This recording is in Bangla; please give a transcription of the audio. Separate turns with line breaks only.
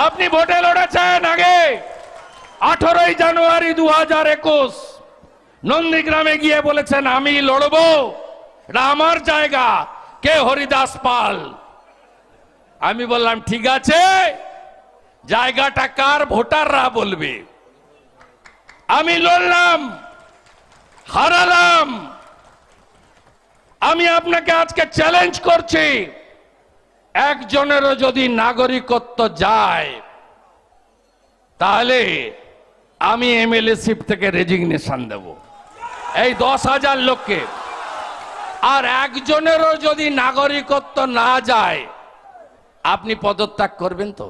আপনি ভোটে লড়েছেন আগে 18 জানুয়ারি 2021 নন্দীগ্রামে গিয়ে বলেছেন আমি লড়বো, এটা আমার জায়গা। কে? হরিদাস পাল। আমি বললাম ঠিক আছে, জায়গাটা কার ভোটাররা বলবে। আমি লড়লাম, হারালাম। আমি আপনাকে আজকে চ্যালেঞ্জ করছি, একজনেরও যদি নাগরিকত্ব যায় তাহলে আমি এমএলএ শিপ থেকে রেজিগনেশন দেব, এই 10,000 লোককে। আর একজনেরও যদি নাগরিকত্ব না যায় আপনি পদত্যাগ করবেন তো?